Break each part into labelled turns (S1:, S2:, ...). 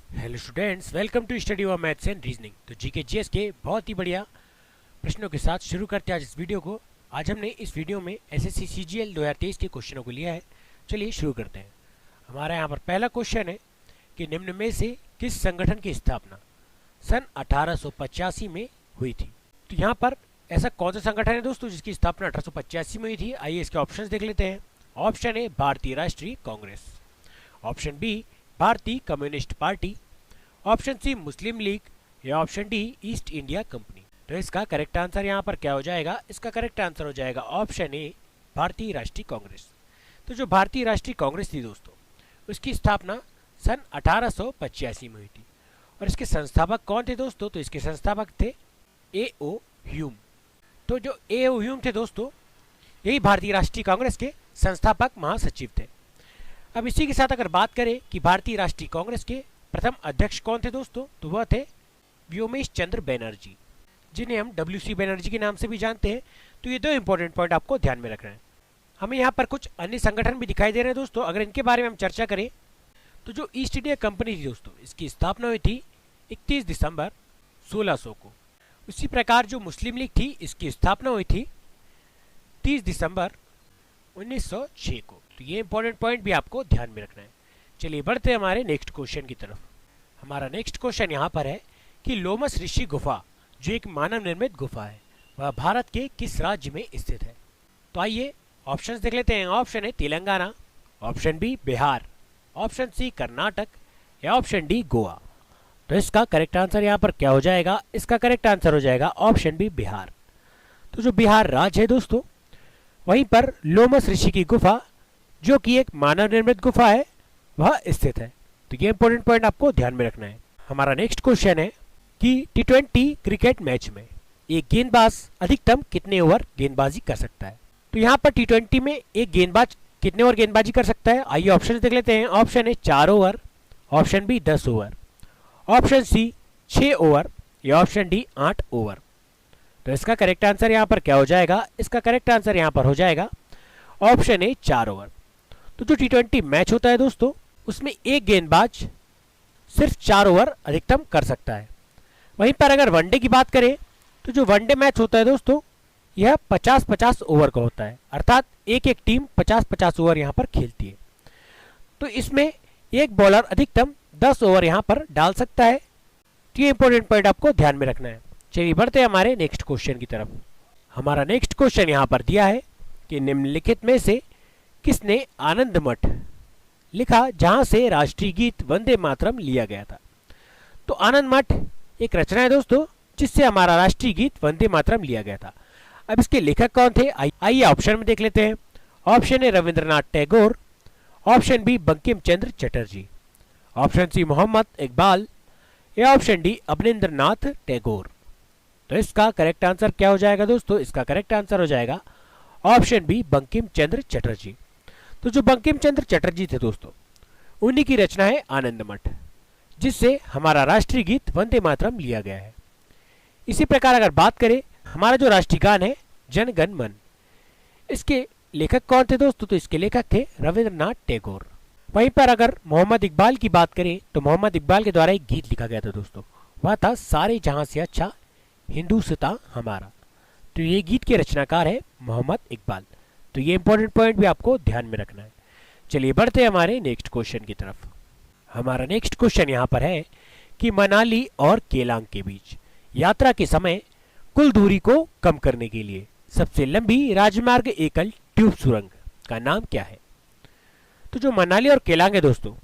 S1: Hello students, welcome to study of maths and reasoning. तो GK GS के बहुत ही बढ़िया प्रश्नों के साथ शुरू करते हैं आज इस वीडियो को। आज हमने इस वीडियो में एसएससी सीजीएल 2023 के क्वेश्चनों को लिया है। चलिए शुरू करते हैं। हमारा यहाँ पर पहला क्वेश्चन है कि निम्न में से किस संगठन की स्थापना सन 1885 में हुई थी। तो यहाँ पर ऐसा कौन सा संगठन है दोस्तों जिसकी स्थापना 1885 में हुई थी? आइए इसके ऑप्शन देख लेते हैं। ऑप्शन ए भारतीय राष्ट्रीय कांग्रेस, ऑप्शन बी भारतीय कम्युनिस्ट पार्टी, ऑप्शन सी मुस्लिम लीग या option D east India company. तो इसका करेक्ट आंसर यहाँ पर क्या हो जाएगा? इसका करेक्ट आंसर हो जाएगा ऑप्शन ए भारतीय राष्ट्रीय कांग्रेस। तो जो भारतीय राष्ट्रीय कांग्रेस थी दोस्तों, उसकी स्थापना सन 1885 में हुई थी। और इसके संस्थापक कौन थे दोस्तों? तो इसके संस्थापक थे ए ओ ह्यूम। तो जो ए ओ ह्यूम थे दोस्तों, यही भारतीय राष्ट्रीय कांग्रेस के संस्थापक महासचिव थे। अब इसी के साथ अगर बात करें कि भारतीय राष्ट्रीय कांग्रेस के प्रथम अध्यक्ष कौन थे दोस्तों, तो वह थे व्योमेश चंद्र बनर्जी, जिन्हें हम डब्ल्यू.सी. बनर्जी के नाम से भी जानते हैं। तो ये दो इंपॉर्टेंट पॉइंट आपको ध्यान में रखना है। हमें यहाँ पर कुछ अन्य संगठन भी दिखाई दे रहे हैं दोस्तों। अगर इनके बारे में हम चर्चा करें तो जो ईस्ट इंडिया कंपनी थी दोस्तों, इसकी स्थापना हुई थी 31 दिसंबर 1600 को। उसी प्रकार जो मुस्लिम लीग थी, इसकी स्थापना हुई थी 30 दिसंबर 1906 को। तो ये इंपॉर्टेंट पॉइंट भी आपको ध्यान में रखना है। चलिए बढ़ते हैं हमारे नेक्स्ट क्वेश्चन की तरफ। हमारा नेक्स्ट क्वेश्चन यहाँ पर है कि लोमस ऋषि गुफा, जो एक मानव निर्मित गुफा है, वह भारत के किस राज्य में स्थित है? तो आइए ऑप्शंस देख लेते हैं। ऑप्शन है Telangana, option B Bihar, option C Karnataka या ऑप्शन डी गोवा। तो इसका करेक्ट आंसर यहाँ पर क्या हो जाएगा? इसका करेक्ट आंसर हो जाएगा ऑप्शन बी बिहार। तो जो बिहार राज्य है दोस्तों, वहीं पर लोमस ऋषि की गुफा, जो कि एक मानव निर्मित गुफा है, वह स्थित है। तो ये इंपॉर्टेंट पॉइंट आपको ध्यान में रखना है। हमारा नेक्स्ट क्वेश्चन है कि टी20 क्रिकेट मैच में एक गेंदबाज अधिकतम कितने ओवर गेंदबाजी कर सकता है? तो यहाँ पर टी20 में एक गेंदबाज कितने ओवर गेंदबाजी कर सकता है? आइए ऑप्शन देख लेते हैं। Option A 4 over, option B 10 over, option C 6 over या ऑप्शन डी 8 ओवर। तो इसका करेक्ट आंसर यहाँ पर क्या हो जाएगा? इसका करेक्ट आंसर यहाँ पर हो जाएगा ऑप्शन ए 4 ओवर। तो जो टी20 मैच होता है दोस्तों, उसमें एक गेंदबाज सिर्फ 4 ओवर अधिकतम कर सकता है। वहीं पर अगर वनडे की बात करें तो जो वनडे मैच होता है दोस्तों, यह 50-50 ओवर का होता है, अर्थात एक एक टीम 50-50 ओवर यहाँ पर खेलती है। तो इसमें एक बॉलर अधिकतम 10 ओवर यहाँ पर डाल सकता है। तो ये इंपॉर्टेंट पॉइंट आपको ध्यान में रखना है। चलिए बढ़ते हैं हमारे नेक्स्ट क्वेश्चन की तरफ। हमारा नेक्स्ट क्वेश्चन यहाँ पर दिया है कि निम्नलिखित में से किसने आनंद मठ लिखा जहां से राष्ट्रीय गीत वंदे मातरम लिया गया था? तो आनंद मठ एक रचना है दोस्तों, जिससे हमारा राष्ट्रीय गीत वंदे मातरम लिया गया था। अब इसके लेखक कौन थे? आइए ऑप्शन में देख लेते हैं। Option A Rabindranath Tagore, option B Bankim Chandra Chatterjee, option C Mohammad Iqbal या ऑप्शन डी अवनिंद्र नाथ टैगोर। तो इसका करेक्ट आंसर क्या हो जाएगा दोस्तों? इसका करेक्ट आंसर हो जाएगा ऑप्शन बी बंकिम चंद्र चटर्जी। तो जो बंकिम चंद्र चटर्जी थे दोस्तों, उन्हीं की रचना है आनंद मठ, जिससे हमारा राष्ट्रीय गीत वंदे मातरम लिया गया है। इसी प्रकार अगर बात करें, हमारा जो राष्ट्रीय गान है जन गण मन, इसके लेखक कौन थे दोस्तों? तो इसके लेखक थे रविंद्रनाथ टैगोर। वहीं पर अगर मोहम्मद इकबाल की बात करें तो मोहम्मद इकबाल के द्वारा एक गीत लिखा गया था दोस्तों, वह था सारे जहां से अच्छा हिंदुस्तां हमारा। तो ये गीत के रचनाकार है मोहम्मद इकबाल। तो ये इंपॉर्टेंट पॉइंट भी आपको ध्यान में रखना है। चलिए बढ़ते हैं हमारे नेक्स्ट क्वेश्चन की तरफ। हमारा नेक्स्ट क्वेश्चन यहाँ पर है कि मनाली और केलांग के बीच यात्रा के समय कुल दूरी को कम करने के लिए सबसे लंबी राजमार्ग एकल ट्यूब सुरंग का नाम क्या है? तो जो मनाली और केलांग है दोस्तों,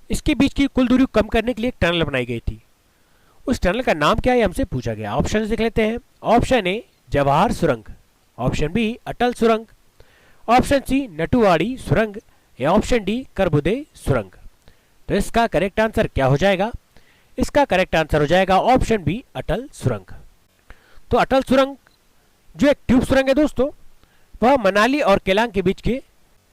S1: इसके बीच की कुल दूरी को कम करने के लिए एक टनल बनाई गई थी। उस टनल का नाम क्या है हमसे पूछा गया। ऑप्शन देख लेते हैं। ऑप्शन ए जवाहर सुरंग, ऑप्शन बी अटल सुरंग, ऑप्शन सी नटुवाड़ी सुरंग या ऑप्शन डी करबुदे सुरंग। तो इसका करेक्ट आंसर क्या हो जाएगा? इसका करेक्ट आंसर हो जाएगा ऑप्शन बी अटल सुरंग। तो अटल सुरंग जो एक ट्यूब सुरंग है दोस्तों, वह मनाली और केलांग के बीच के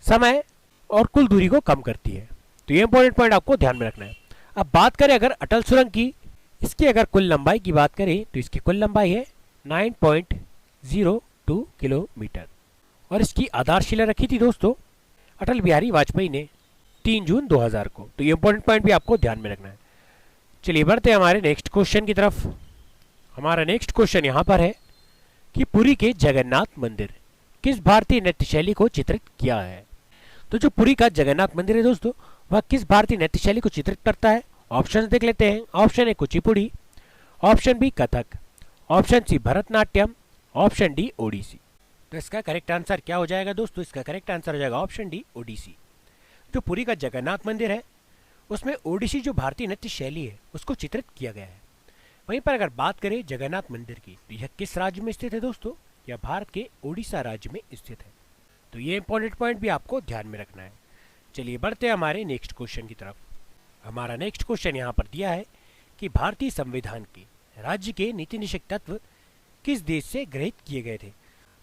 S1: समय और कुल दूरी को कम करती है। तो ये इंपॉर्टेंट पॉइंट आपको ध्यान में रखना है। अब बात करें अगर अटल सुरंग की, इसकी अगर कुल लंबाई की बात करें तो इसकी कुल लंबाई है 9.02 किलोमीटर और इसकी आधारशिला रखी थी दोस्तों अटल बिहारी वाजपेयी ने 3 जून 2000 को। तो ये इंपॉर्टेंट पॉइंट भी आपको ध्यान में रखना है। चलिए बढ़ते हैं हमारे नेक्स्ट क्वेश्चन की तरफ। हमारा नेक्स्ट क्वेश्चन यहाँ पर है कि पुरी के जगन्नाथ मंदिर किस भारतीय नृत्य शैली को चित्रित किया है। तो जो पुरी का जगन्नाथ मंदिर है दोस्तों, वह किस भारतीय नृत्य शैली को चित्रित करता है। ऑप्शन देख लेते हैं। Option A Kuchipudi, option B Kathak, option C Bharatanatyam, option D Odissi. तो इसका करेक्ट आंसर क्या हो जाएगा दोस्तों? इसका करेक्ट आंसर हो जाएगा ऑप्शन डी ओडिसी। जो पुरी का जगन्नाथ मंदिर है उसमें ओडिसी जो भारतीय नृत्य शैली है उसको चित्रित किया गया है। वहीं पर अगर बात करें जगन्नाथ मंदिर की, तो यह किस राज्य में स्थित है दोस्तों? यह भारत के ओडिशा राज्य में स्थित है। तो ये इंपॉर्टेंट पॉइंट भी आपको ध्यान में रखना है। चलिए बढ़ते हैं हमारे नेक्स्ट क्वेश्चन की तरफ। हमारा नेक्स्ट क्वेश्चन यहाँ पर दिया है कि भारतीय संविधान के राज्य के नीति निषेध तत्व किस देश से ग्रहित किए गए थे।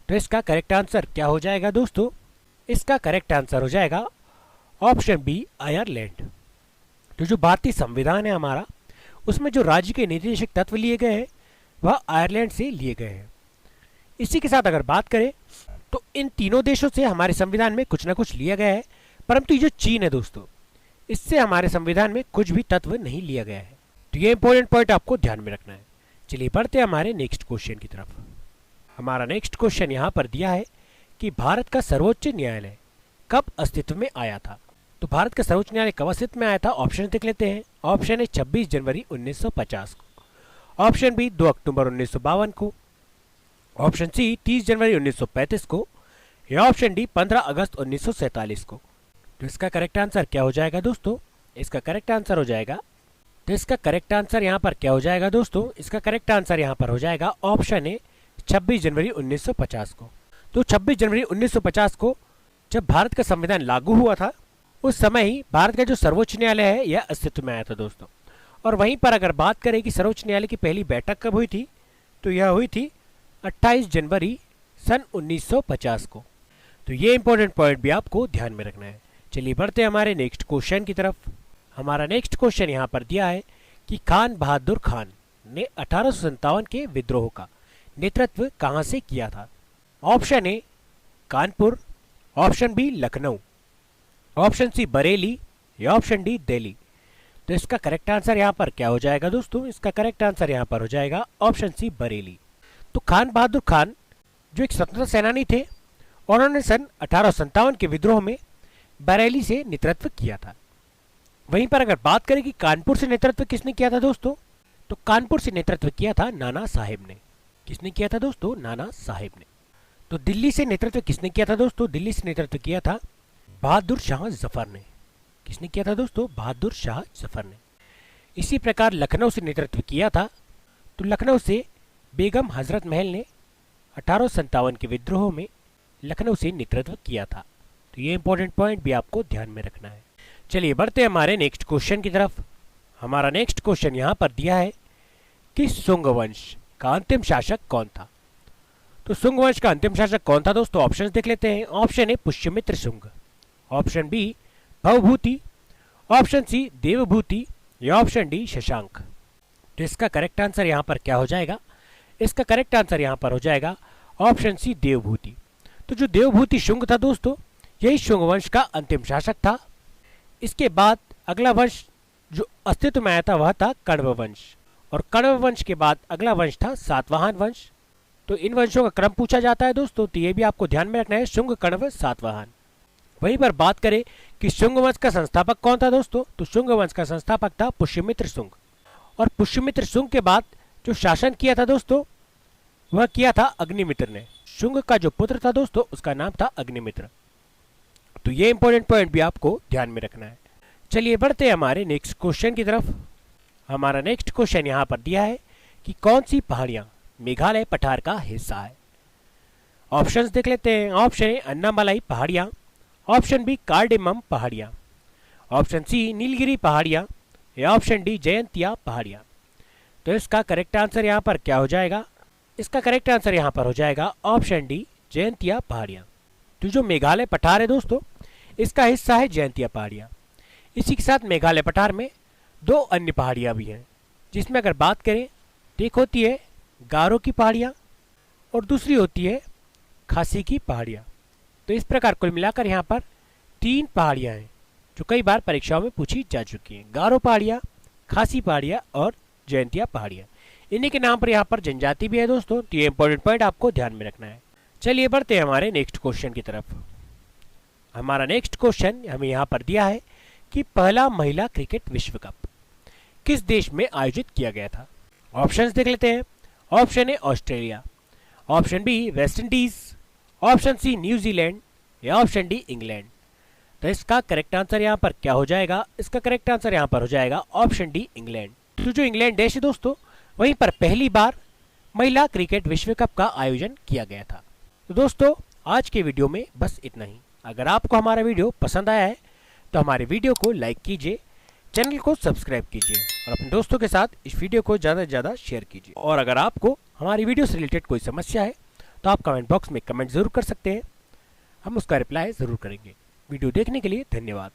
S1: तो इसका करेक्ट आंसर क्या हो जाएगा दोस्तों? इसका करेक्ट आंसर हो जाएगा ऑप्शन बी आयरलैंड। तो जो भारतीय संविधान है हमारा, उसमें जो राज्य के नीति निषेध तत्व लिए गए हैं वह आयरलैंड से लिए गए हैं। इसी के साथ अगर बात करें तो इन तीनों देशों से हमारे संविधान में कुछ ना कुछ लिया गया है, परंतु ये जो चीन है दोस्तों, इससे हमारे संविधान में कुछ भी तत्व नहीं लिया गया है। तो ये इंपॉर्टेंट पॉइंट आपको ध्यान में रखना है। चलिए बढ़ते हैं हमारे नेक्स्ट क्वेश्चन की तरफ। हमारा नेक्स्ट क्वेश्चन यहाँ पर दिया है कि भारत का सर्वोच्च न्यायालय कब अस्तित्व में आया था। तो भारत का सर्वोच्च न्यायालय कब अस्तित्व में आया था? ऑप्शन देख लेते हैं। ऑप्शन ए 26 जनवरी 1950 को, ऑप्शन बी 2 अक्टूबर 1952 को, ऑप्शन सी 30 जनवरी 1935 को, या ऑप्शन डी 15 अगस्त 1947 को। तो इसका करेक्ट आंसर क्या हो जाएगा दोस्तों? इसका करेक्ट आंसर हो जाएगा, तो इसका करेक्ट आंसर यहाँ पर क्या हो जाएगा दोस्तों? इसका करेक्ट आंसर यहाँ पर हो जाएगा ऑप्शन ए 26 जनवरी 1950 को। तो 26 जनवरी 1950 को जब भारत का संविधान लागू हुआ था, उस समय ही भारत का जो सर्वोच्च न्यायालय है यह अस्तित्व में आया था दोस्तों। और वहीं पर अगर बात करें कि सर्वोच्च न्यायालय की पहली बैठक कब हुई थी, तो यह हुई थी 28 जनवरी सन 1950 को। तो ये इंपॉर्टेंट पॉइंट भी आपको ध्यान में रखना है। चलिए बढ़ते हैं हमारे नेक्स्ट क्वेश्चन की तरफ। हमारा नेक्स्ट क्वेश्चन यहाँ पर दिया है कि खान बहादुर खान ने 1857 के विद्रोह का नेतृत्व कहाँ से किया था। Option A Kanpur, option B Lucknow, option C Bareilly, या ऑप्शन डी दिल्ली। तो इसका करेक्ट आंसर यहाँ पर क्या हो जाएगा दोस्तों? इसका करेक्ट आंसर यहाँ पर हो जाएगा ऑप्शन सी बरेली। तो खान बहादुर खान जो एक स्वतंत्रता सेनानी थे, उन्होंने सन 1857 के विद्रोह में बरेली से नेतृत्व किया था। वहीं पर अगर बात करें कि कानपुर से नेतृत्व किसने किया था दोस्तों, तो कानपुर से नेतृत्व किया था नाना साहेब ने। किसने किया था दोस्तों? नाना साहेब ने। तो दिल्ली से नेतृत्व किसने किया था दोस्तों? दिल्ली से नेतृत्व किया था बहादुर शाह जफर ने। किसने किया था दोस्तों? बहादुर शाह जफर ने। इसी प्रकार लखनऊ से नेतृत्व किया था, तो लखनऊ से बेगम हजरत महल ने 1857 के विद्रोह में लखनऊ से नेतृत्व किया था। तो ये इंपॉर्टेंट पॉइंट भी आपको ध्यान में रखना है। चलिए बढ़ते हैं हमारे नेक्स्ट क्वेश्चन की तरफ। हमारा नेक्स्ट क्वेश्चन यहाँ पर दिया है कि सुंग वंश का अंतिम शासक कौन था। तो सुंग वंश का अंतिम शासक कौन था दोस्तों? ऑप्शन देख लेते हैं। Option A Pushyamitra Shunga, option B Bhavabhuti, option C Devabhuti, या ऑप्शन डी शशांक। तो इसका करेक्ट आंसर यहाँ पर क्या हो जाएगा? इसका करेक्ट आंसर यहाँ पर हो जाएगा ऑप्शन सी देवभूति। तो जो देवभूति शुंग था दोस्तों, यही शुंग वंश का अंतिम शासक था। इसके बाद अगला वंश जो अस्तित्व में आया था वह था कण्व वंश, और कण्व वंश के बाद अगला वंश था सातवाहन वंश। तो इन वंशों का क्रम पूछा जाता है दोस्तों, तो ये भी आपको ध्यान में रखना है, शुंग कण्व सातवाहन। वहीं पर बात करें कि शुंग वंश का संस्थापक कौन था दोस्तों, तो शुंग वंश का संस्थापक था पुष्यमित्र शुंग। और पुष्यमित्र शुंग के बाद जो शासन किया था दोस्तों, वह किया था अग्निमित्र ने। शुंग का जो पुत्र था दोस्तों, उसका नाम था अग्निमित्र। तो ये इंपॉर्टेंट पॉइंट भी आपको ध्यान में रखना है। चलिए बढ़ते हैं हमारे नेक्स्ट क्वेश्चन की तरफ। हमारा नेक्स्ट क्वेश्चन यहाँ पर दिया है कि कौन सी पहाड़ियां मेघालय पठार का हिस्सा है। ऑप्शंस देख लेते हैं। ऑप्शन ए अन्नामलाई पहाड़ियां, ऑप्शन बी कार्डेमम पहाड़ियां, ऑप्शन सी नीलगिरी पहाड़ियां, या ऑप्शन डी जयंतिया पहाड़ियां। तो इसका करेक्ट आंसर यहाँ पर क्या हो जाएगा? इसका करेक्ट आंसर यहाँ पर हो जाएगा ऑप्शन डी जयंतिया पहाड़ियां। तो जो मेघालय पठार है दोस्तों, इसका हिस्सा है जयंतिया पहाड़ियां। इसी के साथ मेघालय पठार में दो अन्य पहाड़ियां भी हैं, जिसमें अगर बात करें तो एक होती है गारो की पहाड़ियां और दूसरी होती है खासी की पहाड़ियां। तो इस प्रकार कुल मिलाकर यहाँ पर तीन पहाड़ियां हैं जो कई बार परीक्षाओं में पूछी जा चुकी हैं। गारो पहाड़ियां, खासी पहाड़ियाँ और जयंतिया पहाड़ियाँ। इन्हीं के नाम पर यहाँ पर जनजाति भी है दोस्तों, तो ये इंपॉर्टेंट पॉइंट आपको ध्यान में रखना है। चलिए बढ़ते हैं हमारे नेक्स्ट क्वेश्चन की तरफ। हमारा नेक्स्ट क्वेश्चन हमें यहाँ पर दिया है कि पहला महिला क्रिकेट विश्व कप किस देश में आयोजित किया गया था। ऑप्शंस देख लेते हैं। Option A Australia, option B West Indies, option C New Zealand या ऑप्शन डी इंग्लैंड। तो इसका करेक्ट आंसर यहाँ पर क्या हो जाएगा? इसका करेक्ट आंसर यहाँ पर हो जाएगा ऑप्शन डी इंग्लैंड। तो जो इंग्लैंड देश है दोस्तों, वहीं पर पहली बार महिला क्रिकेट विश्व कप का आयोजन किया गया था। तो दोस्तों आज के वीडियो में बस इतना ही। अगर आपको हमारा वीडियो पसंद आया है तो हमारे वीडियो को लाइक कीजिए, चैनल को सब्सक्राइब कीजिए और अपने दोस्तों के साथ इस वीडियो को ज़्यादा से ज़्यादा शेयर कीजिए। और अगर आपको हमारी वीडियो से रिलेटेड कोई समस्या है तो आप कमेंट बॉक्स में कमेंट ज़रूर कर सकते हैं, हम उसका रिप्लाई ज़रूर करेंगे। वीडियो देखने के लिए धन्यवाद।